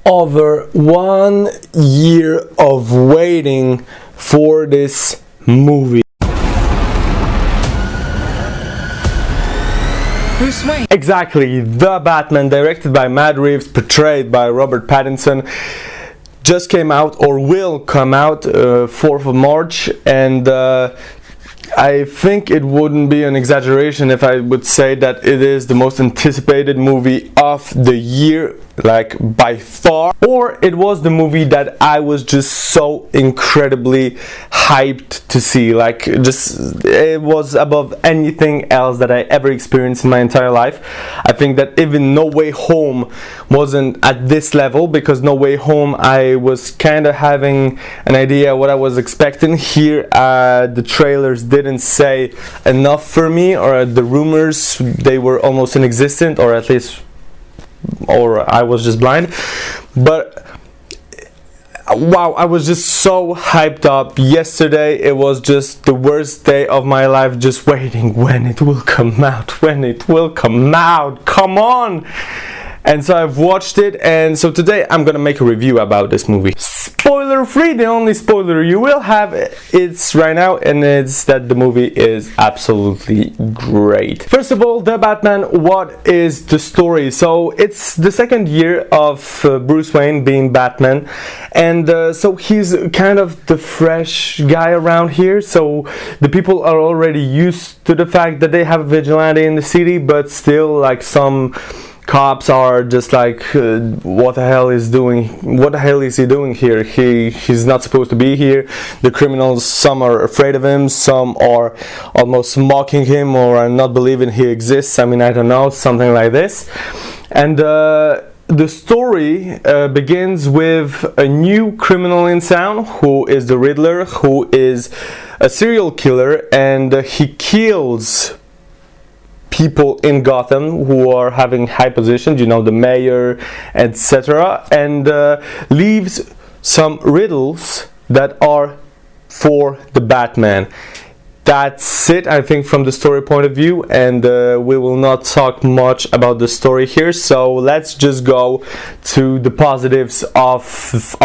over 1 year of waiting for this movie. Bruce Wayne. Exactly, The Batman, directed by Matt Reeves, portrayed by Robert Pattinson, just came out, or will come out, 4th of March, and I think it wouldn't be an exaggeration if I would say that it is the most anticipated movie of the year, like by far, or it was the movie that I was just so incredibly hyped to see. Like, just it was above anything else that I ever experienced in my entire life. I think that even No Way Home wasn't at this level, because No Way Home I was kind of having an idea what I was expecting. Here the trailers didn't say enough for me, or the rumors, they were almost inexistent, or at least, or I was just blind. But wow, I was just so hyped up. Yesterday it was just the worst day of my life, just waiting when it will come out, when it will come out, come on. And so I've watched it, and so today I'm gonna make a review about this movie. Spoiler free, the only spoiler you will have it's right now, and it's that the movie is absolutely great. First of all, The Batman, what is the story? So it's the second year of Bruce Wayne being Batman, and so he's kind of the fresh guy around here, so the people are already used to the fact that they have a vigilante in the city, but still, like, some cops are just like, what the hell is he doing here? He's not supposed to be here. The criminals, some are afraid of him, some are almost mocking him, or are not believing he exists. I mean, I don't know, something like this. And the story begins with a new criminal in town, who is the Riddler, who is a serial killer, and he kills people in Gotham who are having high positions, you know, the mayor, etc., and leaves some riddles that are for the Batman. That's it, I think, from the story point of view, and we will not talk much about the story here, so let's just go to the positives of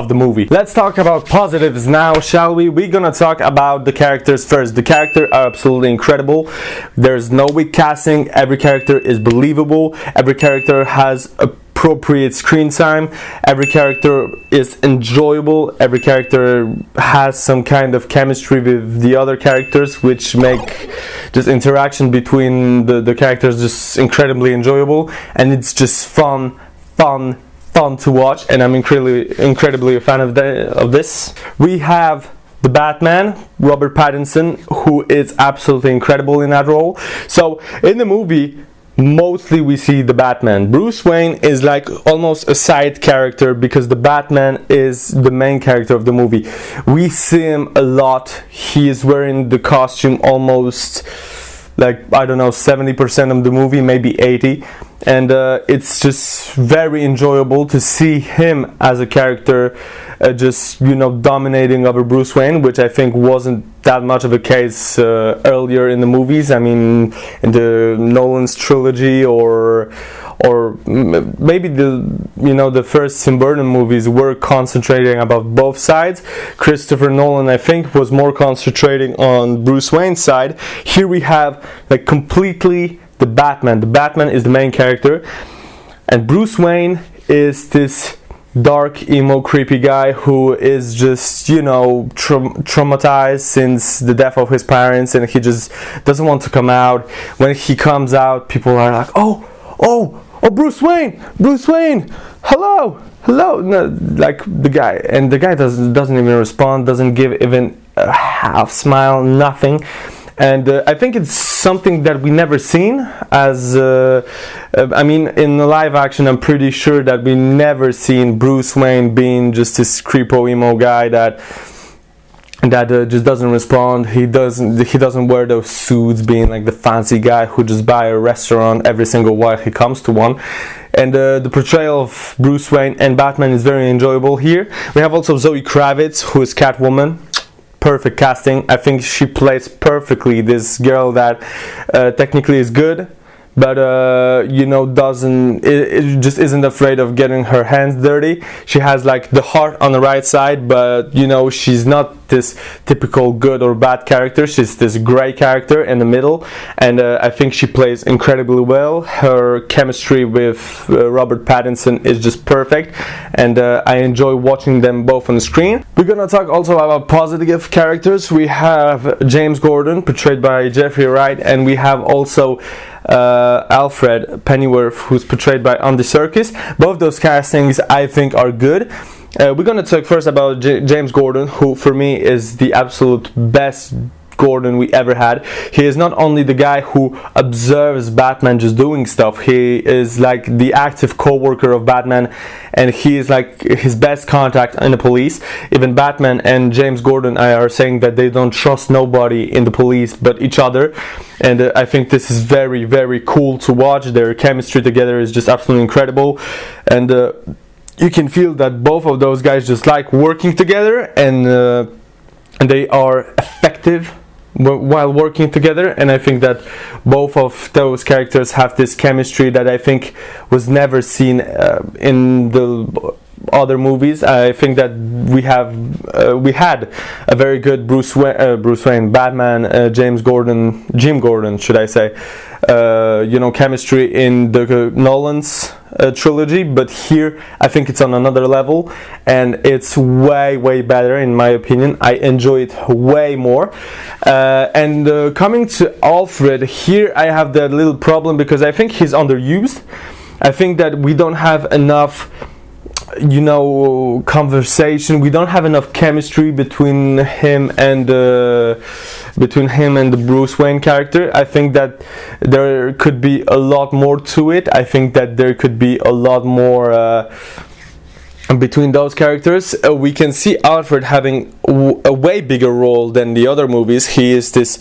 the movie. Let's talk about positives now, shall we? We're gonna talk about the characters first. The characters are absolutely incredible. There's no weak casting. Every character is believable. Every character has appropriate screen time. Every character is enjoyable. Every character has some kind of chemistry with the other characters, which make just interaction between the characters just incredibly enjoyable, and it's just fun to watch, and I'm incredibly a fan of this. We have the Batman, Robert Pattinson, who is absolutely incredible in that role. So in the movie, mostly we see the Batman. Bruce Wayne is like almost a side character, because the Batman is the main character of the movie. We see him a lot. He is wearing the costume almost, like, I don't know, 70% of the movie, maybe 80%, and it's just very enjoyable to see him as a character just, you know, dominating over Bruce Wayne, which I think wasn't that much of a case earlier in the movies. I mean, in the Nolan's trilogy, or maybe the first Tim Burton movies were concentrating about both sides. Christopher Nolan, I think, was more concentrating on Bruce Wayne's side. Here we have, like, completely the Batman. The Batman is the main character, and Bruce Wayne is this dark, emo, creepy guy who is just, you know, traumatized since the death of his parents, and he just doesn't want to come out. When he comes out, people are like, oh, Bruce Wayne, hello. No, like, the guy doesn't even respond, doesn't give even a half smile, nothing. And I think it's something that we never seen, as I mean, in the live action, I'm pretty sure that we never seen Bruce Wayne being just this creepo emo guy that just doesn't respond. He doesn't wear those suits, being like the fancy guy who just buy a restaurant every single while he comes to one. And the portrayal of Bruce Wayne and Batman is very enjoyable here. We have also Zoe Kravitz, who is Catwoman. Perfect casting. I think she plays perfectly this girl that technically is good, but doesn't it just isn't afraid of getting her hands dirty. She has like the heart on the right side, but she's not this typical good or bad character. She's this gray character in the middle, and I think she plays incredibly well. Her chemistry with Robert Pattinson is just perfect, and I enjoy watching them both on the screen. We're gonna talk also about positive characters. We have James Gordon, portrayed by Jeffrey Wright, and we have also Alfred Pennyworth, who's portrayed by Andy Serkis. Both those castings I think are good. We're gonna talk first about James Gordon, who for me is the absolute best Gordon we ever had. He is not only the guy who observes Batman just doing stuff, he is like the active co-worker of Batman, and he is like his best contact in the police. Even Batman and James Gordon are saying that they don't trust nobody in the police but each other, and I think this is very, very cool to watch. Their chemistry together is just absolutely incredible, and you can feel that both of those guys just like working together, and they are effective while working together. And I think that both of those characters have this chemistry that I think was never seen in the other movies. I think that we had a very good Bruce Wayne, Batman, Jim Gordon, should I say, chemistry in the Nolan's trilogy, but here I think it's on another level, and it's way, way better in my opinion. I enjoy it way more. And coming to Alfred, here I have that little problem because I think he's underused. I think that we don't have enough conversation. We don't have enough chemistry between him and the Bruce Wayne character. I think that there could be a lot more to it. I think that there could be a lot more between those characters. We can see Alfred having a way bigger role than the other movies. He is this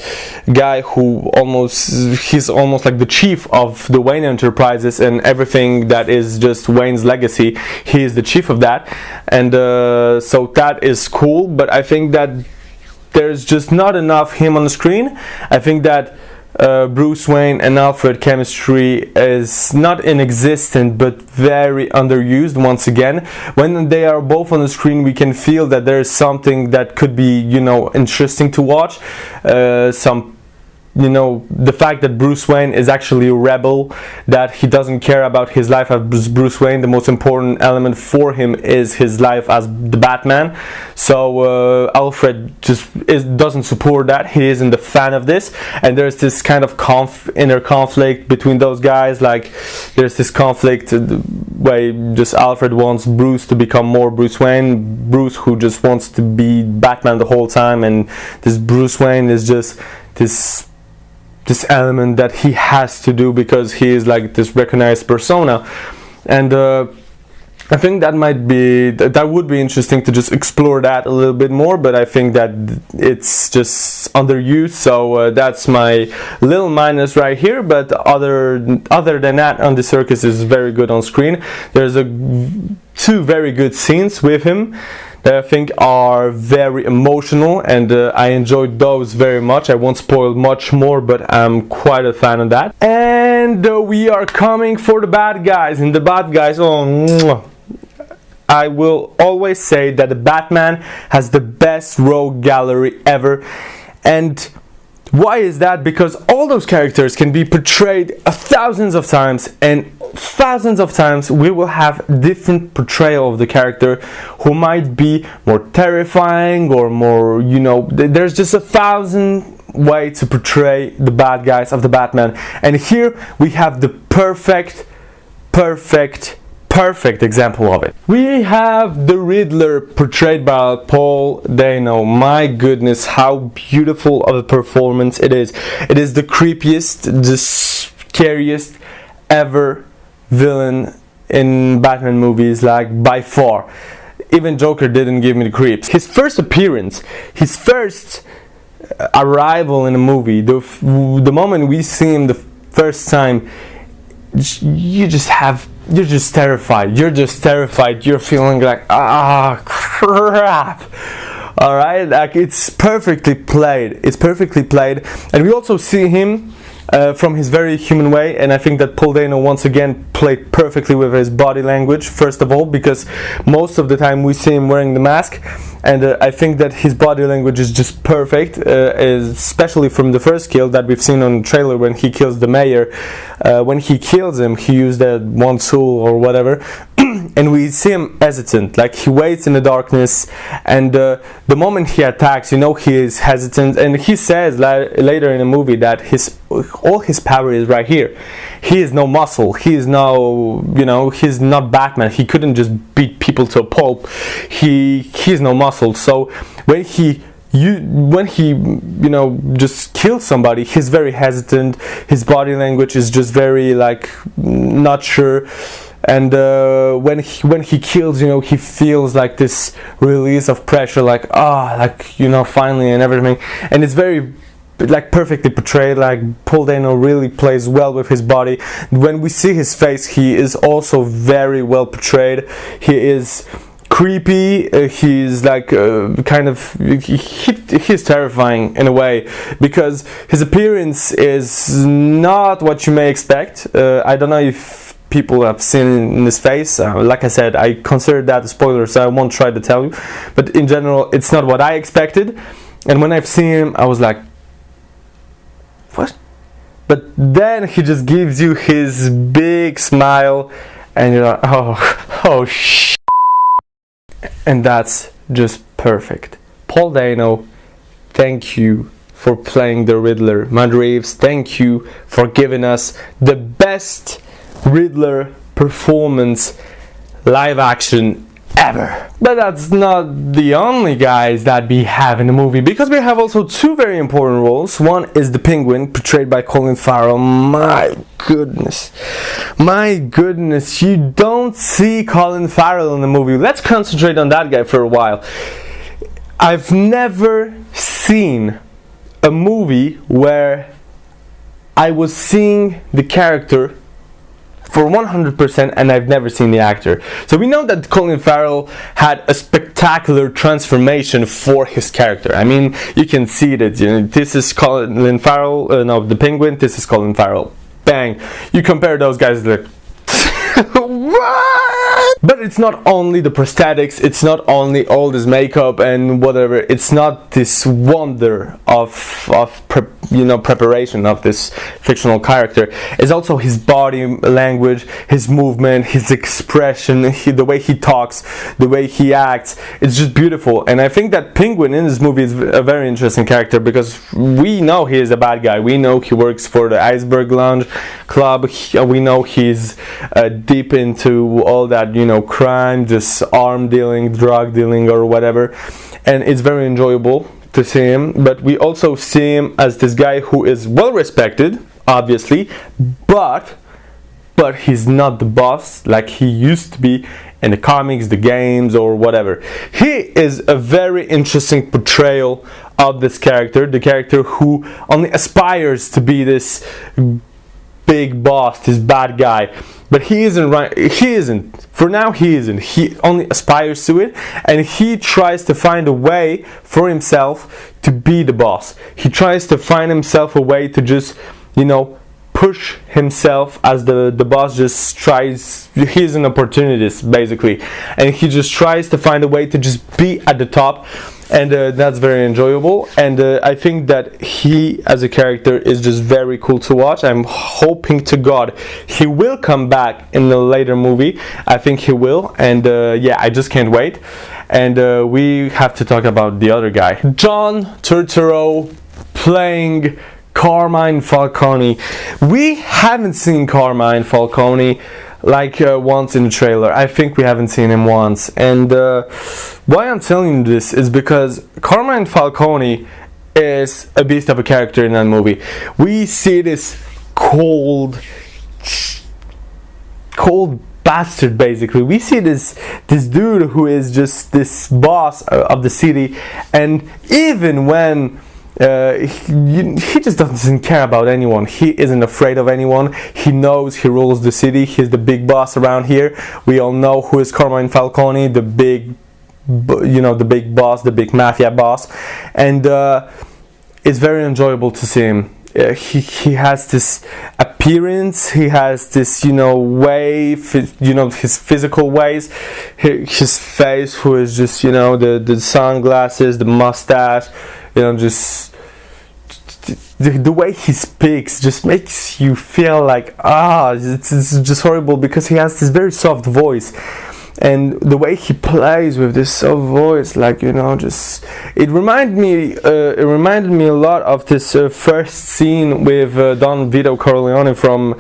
guy who he's almost like the chief of the Wayne Enterprises, and everything that is just Wayne's legacy, he is the chief of that, and so that is cool. But I think that there's just not enough him on the screen. I think that Bruce Wayne and Alfred chemistry is not inexistent but very underused. Once again, when they are both on the screen, we can feel that there is something that could be interesting to watch. The fact that Bruce Wayne is actually a rebel, that he doesn't care about his life as Bruce Wayne. The most important element for him is his life as the Batman. So Alfred just doesn't support that. He isn't a fan of this, and there's this kind of inner conflict between those guys. Like there's this conflict where just Alfred wants Bruce to become more Bruce Wayne, Bruce who just wants to be Batman the whole time, and this Bruce Wayne is just this element that he has to do because he is like this recognized persona. And I think that would be interesting to just explore that a little bit more, but I think that it's just underused. So that's my little minus right here. But other than that, Andy Serkis is very good on screen. There's two very good scenes with him that I think are very emotional, and I enjoyed those very much. I won't spoil much more, but I'm quite a fan of that. And we are coming for the bad guys, and the bad guys, I will always say that the Batman has the best rogue gallery ever. And why is that? Because all those characters can be portrayed thousands of times, and thousands of times we will have different portrayal of the character who might be more terrifying or more, there's just 1,000 ways to portray the bad guys of the Batman. And here we have the perfect example of it. We have the Riddler, portrayed by Paul Dano. My goodness, how beautiful of a performance it is. It is the creepiest, the scariest ever villain in Batman movies, like by far. Even Joker didn't give me the creeps. His first appearance, his first arrival in a movie, the moment we see him the first time, you're just terrified. You're feeling like, crap. Alright, like it's perfectly played. And we also see him from his very human way, and I think that Paul Dano once again played perfectly with his body language, first of all, because most of the time we see him wearing the mask, and I think that his body language is just perfect, especially from the first kill that we've seen on the trailer when he kills the mayor. When he kills him, he used that one tool or whatever, and we see him hesitant, like he waits in the darkness, and the moment he attacks, you know, he is hesitant, and he says later in the movie that all his power is right here. He is no muscle, he is no, you know, he's not Batman, he couldn't just beat people to a pulp, he's no muscle. So when he you know, just kills somebody, he's very hesitant, his body language is just very, like, not sure, and when he kills, you know, he feels like this release of pressure, like, like, you know, finally, and everything, and it's very, like, perfectly portrayed. Like, Paul Dano really plays well with his body. When we see his face, he is also very well portrayed. He is creepy, he's like kind of, he's terrifying in a way, because his appearance is not what you may expect. I don't know if people have seen in his face, like I said, I consider that a spoiler, so I won't try to tell you, but in general it's not what I expected, and when I've seen him I was like, what? But then he just gives you his big smile and you're like, oh shit. And that's just perfect. Paul Dano, thank you for playing the Riddler. Matt Reeves, thank you for giving us the best Riddler performance live action ever. But that's not the only guys that we have in the movie, because we have also two very important roles. One is the Penguin, portrayed by Colin Farrell. My goodness, you don't see Colin Farrell in the movie. Let's concentrate on that guy for a while. I've never seen a movie where I was seeing the character for 100%, and I've never seen the actor. So we know that Colin Farrell had a spectacular transformation for his character. I mean, you can see that, you know, this is Colin Farrell, the Penguin, this is Colin Farrell. Bang! You compare those guys, like, what? But it's not only the prosthetics, it's not only all this makeup and whatever, it's not this wonder of preparation of this fictional character. It's also his body language, his movement, his expression, the way he talks, the way he acts. It's just beautiful. And I think that Penguin in this movie is a very interesting character, because we know he is a bad guy. We know he works for the Iceberg Lounge Club. We know he's deep into all that, you know, crime, just arm dealing, drug dealing, or whatever, and it's very enjoyable to see him. But we also see him as this guy who is well respected, obviously, but he's not the boss like he used to be in the comics, the games, or whatever. He is a very interesting portrayal of this character, the character who only aspires to be this big boss, this bad guy, but he isn't right. He isn't. For now, he isn't. He only aspires to it, and he tries to find a way for himself to be the boss. He tries to find himself a way to just, you know, push himself as the boss. Just tries. He's an opportunist, basically, and he just tries to find a way to just be at the top. And that's very enjoyable, and I think that he as a character is just very cool to watch. I'm hoping to God he will come back in the later movie. I think he will, and yeah, I just can't wait. And we have to talk about the other guy, John Turturro, playing Carmine Falcone. We haven't seen Carmine Falcone like once in the trailer. I think we haven't seen him once, and why I'm telling you this is because Carmine Falcone is a beast of a character in that movie. We see this cold bastard, basically. We see this dude who is just this boss of the city, and even when he just doesn't care about anyone. He isn't afraid of anyone. He knows he rules the city. He's the big boss around here. We all know who is Carmine Falcone, the big, the big boss, the big mafia boss, and it's very enjoyable to see him. he has this appearance, he has this, way, his physical ways, his face, who is just, the sunglasses, the mustache, just the way he speaks just makes you feel like, it's just horrible, because he has this very soft voice. And the way he plays with this soft voice, just it reminded me a lot of this first scene with Don Vito Corleone from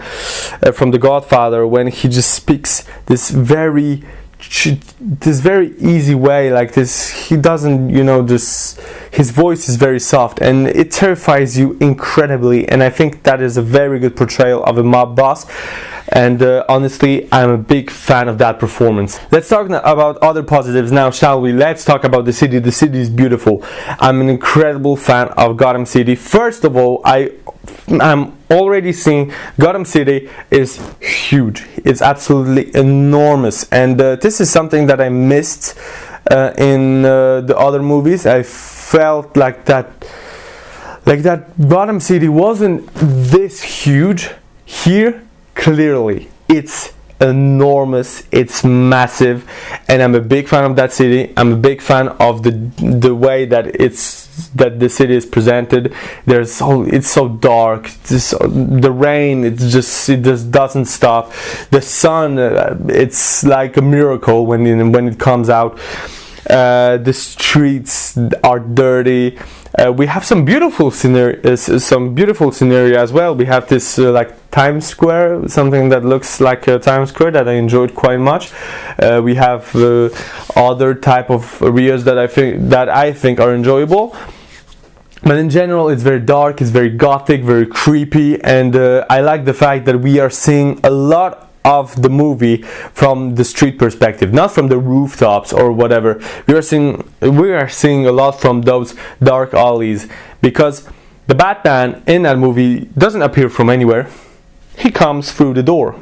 The Godfather, when he just speaks this very easy way, like this. He doesn't, just, his voice is very soft, and it terrifies you incredibly. And I think that is a very good portrayal of a mob boss. And honestly, I'm a big fan of that performance. Let's talk about other positives now, shall we? Let's talk about the city. The city is beautiful. I'm an incredible fan of Gotham City. First of all, I'm already seeing Gotham City is huge. It's absolutely enormous. And this is something that I missed in the other movies. I felt like that Gotham City wasn't this huge. Here, clearly, it's enormous, it's massive, and I'm a big fan of that city. I'm a big fan of the way that the city is presented. It's so dark. The rain, it just doesn't stop. The sun, it's like a miracle when it comes out. The streets are dirty. We have some beautiful scenery as well. We have this Times Square, something that looks like Times Square that I enjoyed quite much. We have other type of areas that I think are enjoyable. But in general, it's very dark, it's very gothic, very creepy, and I like the fact that we are seeing a lot of the movie from the street perspective, not from the rooftops or whatever. We are seeing a lot from those dark alleys, because the Batman in that movie doesn't appear from anywhere. He comes through the door,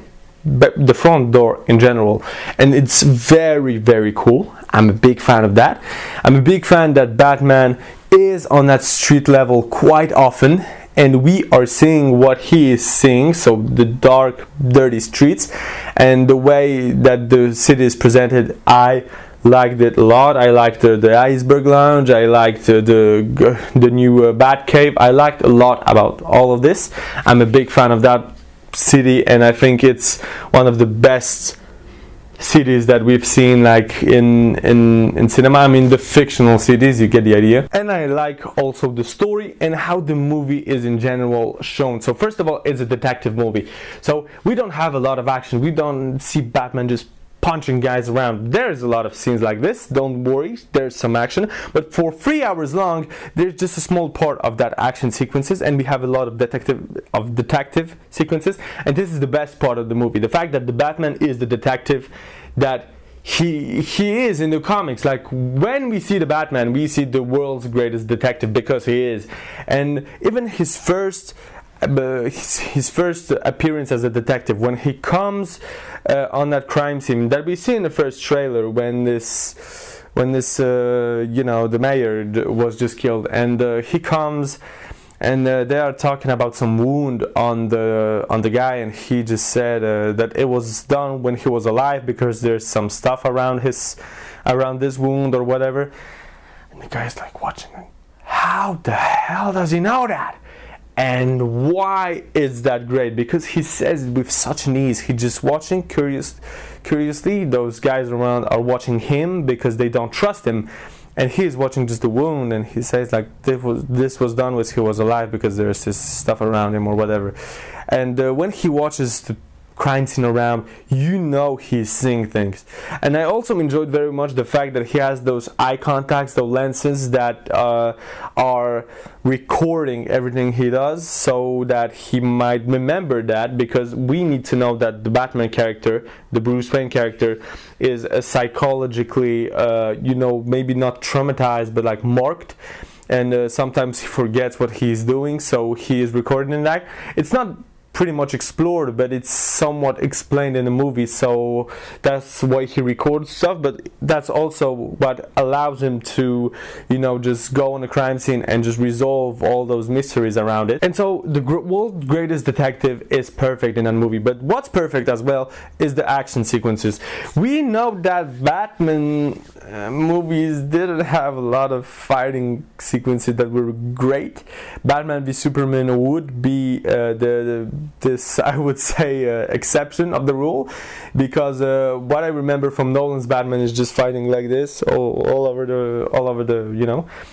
the front door in general, and it's very, very cool. I'm a big fan of that. I'm a big fan that Batman is on that street level quite often, and we are seeing what he is seeing, so the dark, dirty streets, and the way that the city is presented. I liked it a lot. I liked the Iceberg Lounge. I liked the new Batcave. I liked a lot about all of this. I'm a big fan of that city, and I think it's one of the best cities that we've seen in cinema. I mean, the fictional cities, you get the idea. And I like also the story and how the movie is in general shown. So first of all, it's a detective movie, so we don't have a lot of action. We don't see Batman just punching guys around. There's a lot of scenes like this, don't worry, there's some action, but for 3 hours long, there's just a small part of that action sequences, and we have a lot of detective sequences, and this is the best part of the movie. The fact that the Batman is the detective that he is in the comics. Like, when we see the Batman, we see the world's greatest detective, because he is. And even his first appearance as a detective, when he comes on that crime scene that we see in the first trailer, when the mayor was just killed, and he comes and they are talking about some wound on the guy, and he just said that it was done when he was alive, because there's some stuff around this wound or whatever. And the guy's like watching, how the hell does he know that? And why is that great? Because he says it with such an ease. He's just watching curiously. Those guys around are watching him because they don't trust him, and he's watching just the wound, and he says like this was done when he was alive, because there's this stuff around him or whatever. And when he watches the crime scene around, he's seeing things. And I also enjoyed very much the fact that he has those eye contacts, those lenses that are recording everything he does, so that he might remember that, because we need to know that the Batman character, the Bruce Wayne character, is psychologically maybe not traumatized, but like marked, and sometimes he forgets what he's doing, so he is recording that. It's not pretty much explored, but it's somewhat explained in the movie, so that's why he records stuff. But that's also what allows him to, just go on a crime scene and just resolve all those mysteries around it. And so the world's greatest detective is perfect in that movie. But what's perfect as well is the action sequences. We know that Batman movies didn't have a lot of fighting sequences that were great. Batman v Superman would be this, I would say, exception of the rule, because what I remember from Nolan's Batman is just fighting like this all over the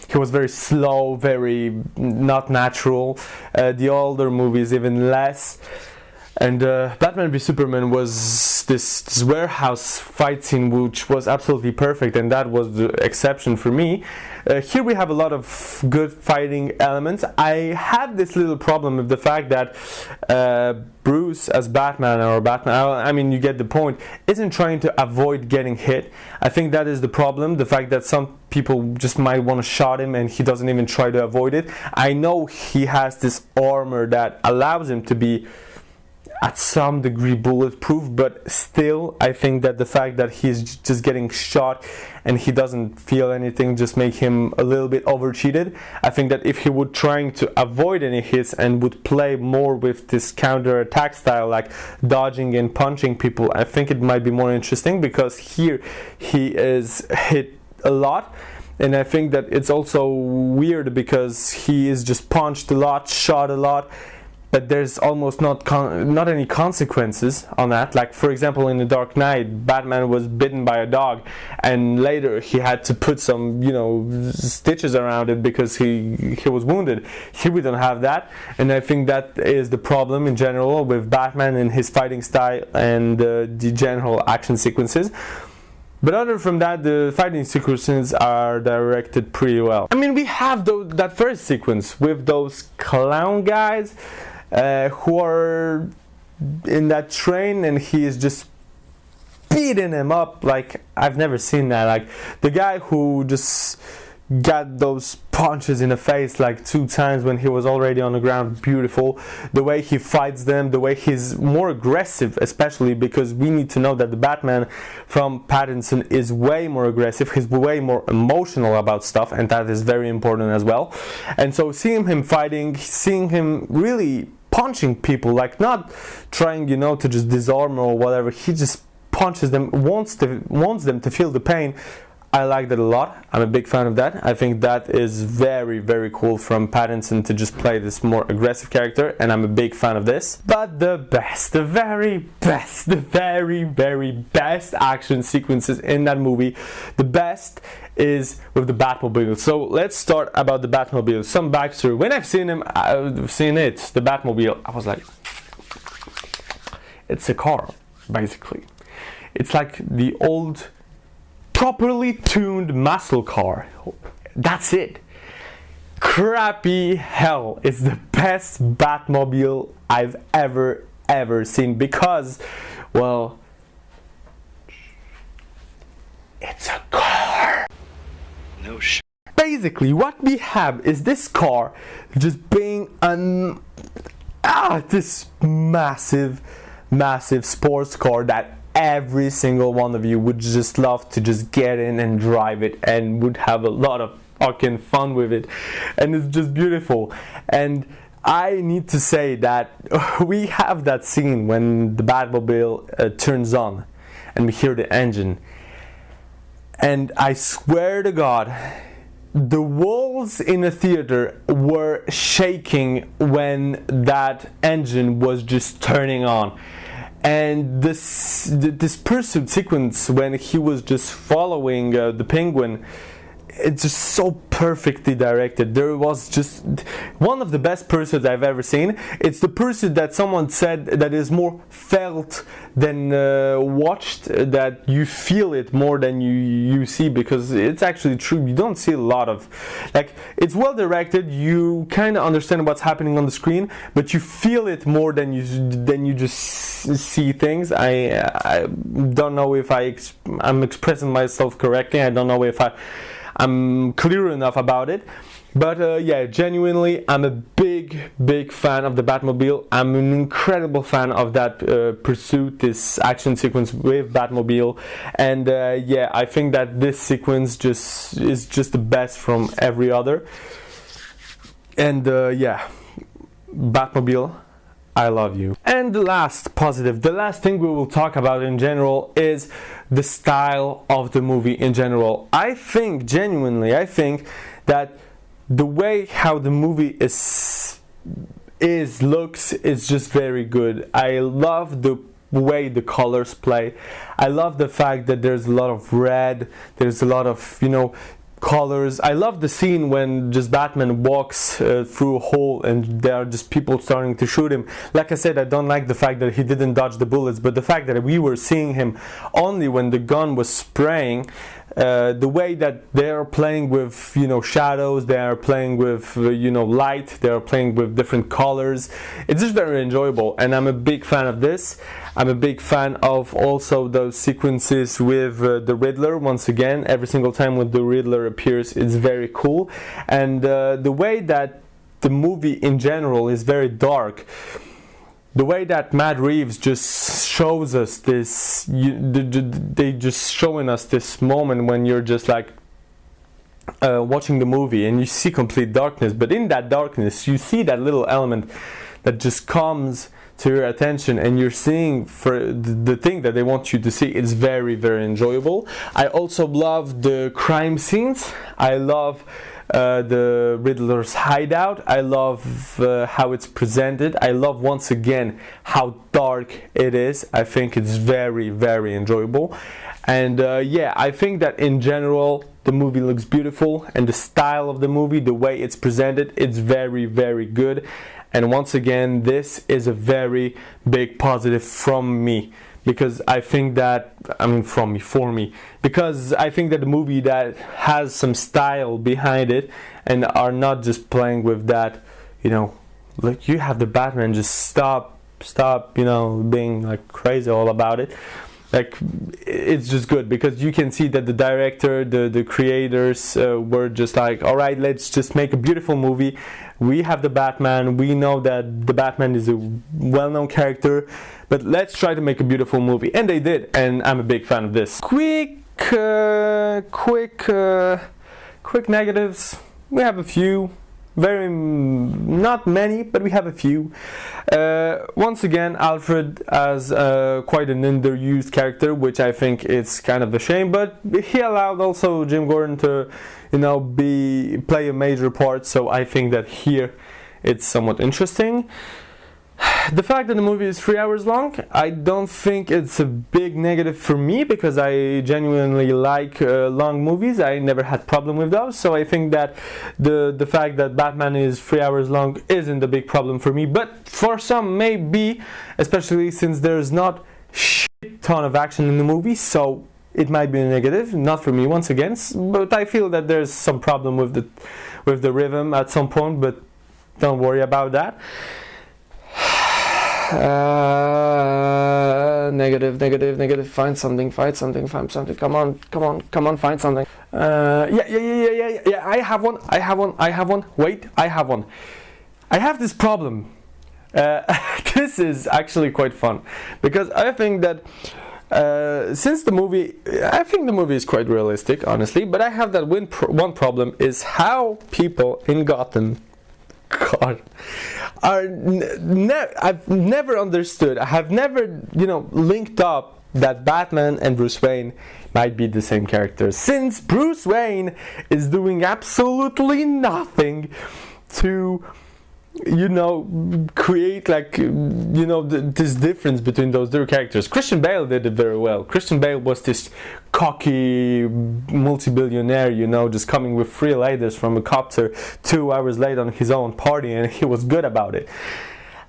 he was very slow, very not natural. The older movies even less. And Batman v Superman was this warehouse fight scene which was absolutely perfect, and that was the exception for me. Here we have a lot of good fighting elements. I had this little problem with the fact that Bruce as Batman, I mean, you get the point, isn't trying to avoid getting hit. I think that is the problem, the fact that some people just might want to shot him and he doesn't even try to avoid it. I know he has this armor that allows him to be at some degree bulletproof, but still I think that the fact that he's just getting shot and he doesn't feel anything just make him a little bit over cheated. I think that if he would trying to avoid any hits and would play more with this counter attack style, like dodging and punching people, I think it might be more interesting, because here he is hit a lot. And I think that it's also weird because he is just punched a lot, shot a lot, but there's almost not any consequences on that. Like, for example, in The Dark Knight, Batman was bitten by a dog, and later he had to put some, stitches around it because he was wounded. Here we don't have that, and I think that is the problem in general with Batman and his fighting style and the general action sequences. But other from that, the fighting sequences are directed pretty well. I mean, we have that first sequence with those clown guys who are in that train, and he is just beating him up like I've never seen that. Like the guy who just got those punches in the face like 2 times when he was already on the ground, beautiful. The way he fights them, the way he's more aggressive, especially because we need to know that the Batman from Pattinson is way more aggressive, he's way more emotional about stuff, and that is very important as well. And so seeing him fighting, seeing him really punching people, like not trying to just disarm or whatever, he just punches them, wants them to feel the pain. I like that a lot. I'm a big fan of that. I think that is very, very cool from Pattinson to just play this more aggressive character, and I'm a big fan of this. But the very, very best action sequences in that movie, the best is with the Batmobile. So let's start about the Batmobile. Some backstory. When I've seen the Batmobile, I was like, it's a car, basically. It's like the old properly tuned muscle car. That's it. Crappy hell. It's the best Batmobile I've ever seen, because, well, it's a car. No shit. Basically, what we have is this car just being this massive sports car that every single one of you would just love to just get in and drive it, and would have a lot of fucking fun with it, and it's just beautiful. And I need to say that we have that scene when the Batmobile turns on and we hear the engine, and I swear to God, the walls in the theater were shaking when that engine was just turning on. And this pursuit sequence when he was just following the Penguin, it's just so perfectly directed. There was just one of the best pursuits I've ever seen. It's the pursuit that someone said that is more felt than watched, that you feel it more than you see, because it's actually true. You don't see a lot of, like, it's well directed, you kind of understand what's happening on the screen, but you feel it more than you just see things. I don't know if I'm expressing myself correctly. I don't know if I'm clear enough about it, But yeah, genuinely, I'm a big fan of the Batmobile. I'm an incredible fan of that pursuit, this action sequence with Batmobile, and yeah, I think that this sequence is just the best from every other. And yeah, Batmobile, I love you. And the last positive, the last thing we will talk about in general is the style of the movie in general. I think, genuinely, I think that the way how the movie looks is just very good. I love the way the colors play. I love the fact that there's a lot of red, there's a lot of, you know, colors. I love the scene when just Batman walks through a hole and there are just people starting to shoot him. Like I said, I don't like the fact that he didn't dodge the bullets, but the fact that we were seeing him only when the gun was spraying, the way that they are playing with, you know, shadows, they are playing with, you know, light, they are playing with different colors. It's just very enjoyable, and I'm a big fan of this. I'm a big fan of also those sequences with the Riddler. Once again, every single time when the Riddler appears, it's very cool. And the way that the movie in general is very dark. The way that Matt Reeves just shows us this, they just showing us this moment when you're just like watching the movie and you see complete darkness, but in that darkness you see that little element that just comes to your attention and you're seeing for the thing that they want you to see. It's very enjoyable. I also love the crime scenes. I love the Riddler's hideout. I love how it's presented. I love, once again, how dark it is. I think it's very enjoyable. And yeah, I think that in general the movie looks beautiful, and the style of the movie, the way it's presented, it's very good. And once again, this is a very big positive from me, because I think that, for me, because I think that the movie that has some style behind it and are not just playing with that, you know, like you have the Batman, just stop, you know, being like crazy all about it. Like, it's just good because you can see that the director, the creators were just like, all right, let's just make a beautiful movie. We have the Batman, we know that the Batman is a well-known character, but let's try to make a beautiful movie. And they did, and I'm a big fan of this. Quick negatives. We have a few. Not many, but we have a few. Once again, Alfred as quite an underused character, which I think is kind of a shame, but he allowed also Jim Gordon to, you know, play a major part, so I think that here it's somewhat interesting. The fact that the movie is 3 hours long, I don't think it's a big negative for me, because I genuinely like long movies. I never had problem with those, so I think that the fact that Batman is 3 hours long isn't a big problem for me. But for some, maybe, especially since there's not shit ton of action in the movie, so it might be a negative. Not for me, once again, but I feel that there's some problem with the rhythm at some point, but don't worry about that. Negative. Find something. Come on. Find something. Yeah. I have one. Wait, I have one. I have this problem. This is actually quite fun, because I think that since I think the movie is quite realistic, honestly, but I have that one problem is how people in Gotham, God, I've never understood. I have never, you know, linked up that Batman and Bruce Wayne might be the same character, since Bruce Wayne is doing absolutely nothing to, you know, create, like, you know, this difference between those two characters. Christian Bale did it very well. Christian Bale was this cocky multi-billionaire, you know, just coming with free lighters from a copter 2 hours late on his own party, and he was good about it.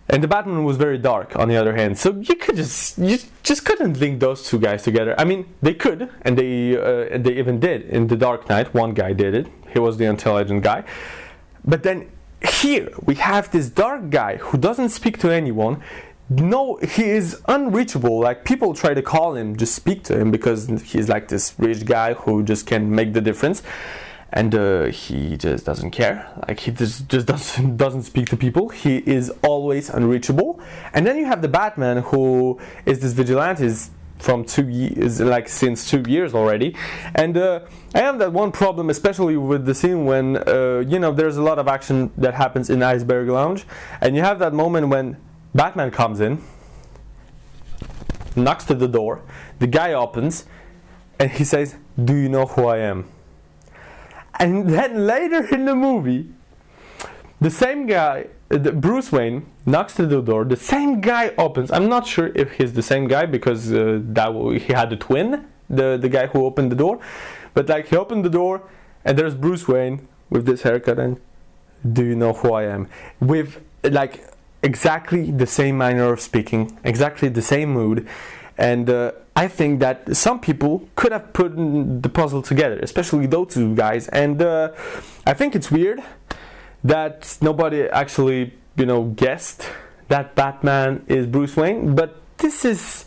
And the Batman was very dark, on the other hand. So you just couldn't link those two guys together. I mean, they could, and they even did in The Dark Knight. One guy did it. He was the intelligent guy. But then here we have this dark guy who doesn't speak to anyone. No, he is unreachable. Like, people try to call him, just speak to him, because he's like this rich guy who just can make the difference. and he just doesn't care. Like, he just doesn't speak to people. He is always unreachable. And then you have the Batman, who is this vigilante from 2 years, like since 2 years already. And I have that one problem, especially with the scene when there's a lot of action that happens in Iceberg Lounge, and you have that moment when Batman comes in, knocks to the door, the guy opens, and he says, "Do you know who I am?" And then later in the movie, the same guy, Bruce Wayne, knocks to the door, the same guy opens. I'm not sure if he's the same guy, because he had a twin, the guy who opened the door. But like, he opened the door, and there's Bruce Wayne with this haircut, and "Do you know who I am?" With like exactly the same manner of speaking, exactly the same mood. And I think that some people could have put the puzzle together, especially those two guys. And I think it's weird that nobody actually, guessed that Batman is Bruce Wayne. But this is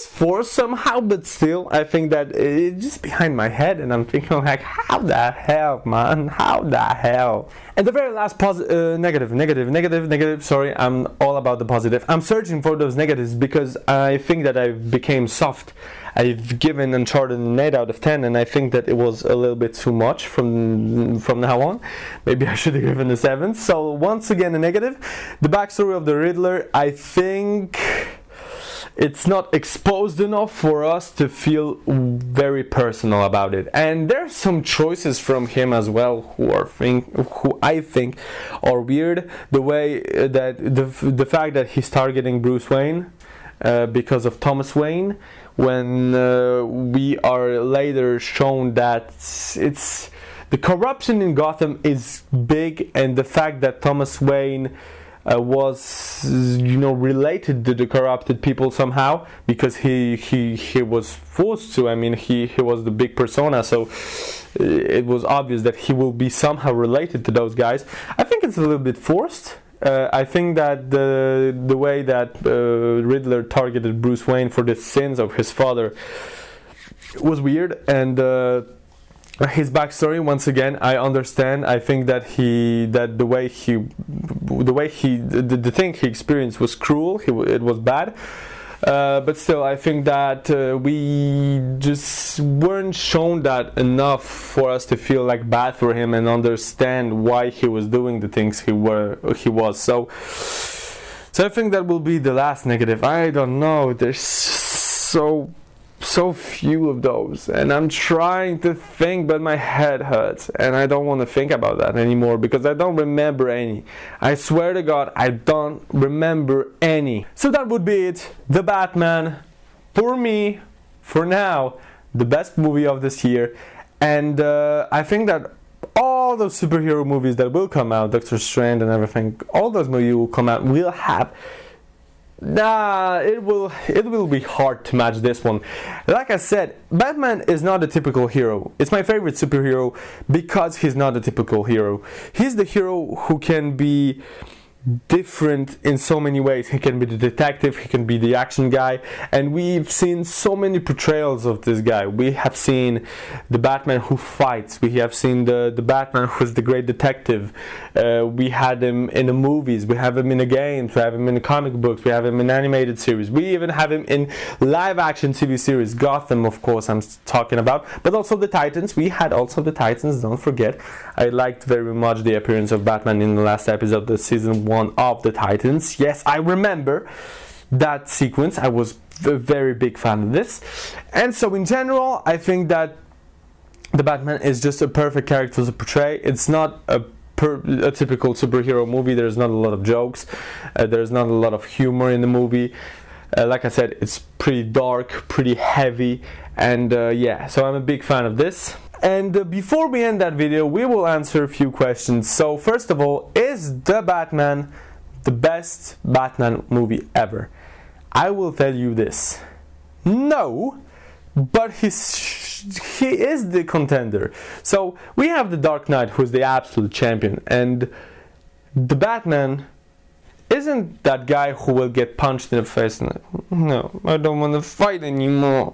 forced somehow. But still, I think that it's just behind my head, and I'm thinking like, how the hell, man? How the hell? And the very last negative. Sorry, I'm all about the positive. I'm searching for those negatives because I think that I've became soft. I've given Uncharted an 8 out of 10, and I think that it was a little bit too much from now on. Maybe I should have given a 7. So once again, a negative. The backstory of the Riddler, I think it's not exposed enough for us to feel very personal about it. And there's some choices from him as well who I think are weird. The way that the fact that he's targeting Bruce Wayne because of Thomas Wayne, when we are later shown that it's the corruption in Gotham is big, and the fact that Thomas Wayne was related to the corrupted people somehow, because he was forced to. I mean, he was the big persona, so it was obvious that he will be somehow related to those guys. I think it's a little bit forced. I think that the way that Riddler targeted Bruce Wayne for the sins of his father was weird. And his backstory, once again, I understand. I think that the thing he experienced was cruel. It was bad. But still, I think that we just weren't shown that enough for us to feel like bad for him and understand why he was doing the things he was. So I think that will be the last negative. I don't know. There's so few of those, and I'm trying to think, but my head hurts, and I don't want to think about that anymore because I don't remember any. I swear to God, I don't remember any. So that would be it. The Batman, for me, for now, the best movie of this year. And I think that all those superhero movies that will come out, Doctor Strange and everything, all those movies will come out, will have it will be hard to match this one. Like I said, Batman is not a typical hero. It's my favorite superhero because he's not a typical hero. He's the hero who can be different in so many ways. He can be the detective, he can be the action guy, and we've seen so many portrayals of this guy. We have seen the Batman who fights, we have seen the Batman who's the great detective. We had him in the movies, we have him in the games, we have him in the comic books, we have him in animated series, we even have him in live action TV series. Gotham, of course, I'm talking about, but also the Titans. We had also the Titans, don't forget. I liked very much the appearance of Batman in the last episode of season 1 of the Titans. Yes, I remember that sequence. I was a very big fan of this. And so in general, I think that the Batman is just a perfect character to portray. It's not a typical superhero movie. There's not a lot of jokes. There's not a lot of humor in the movie. Like I said, it's pretty dark, pretty heavy, and yeah, so I'm a big fan of this. And before we end that video, we will answer a few questions. So first of all, is The Batman the best Batman movie ever? I will tell you this: no, but he is the contender. So we have the Dark Knight, who's the absolute champion, and the Batman isn't that guy who will get punched in the face and no, I don't want to fight anymore.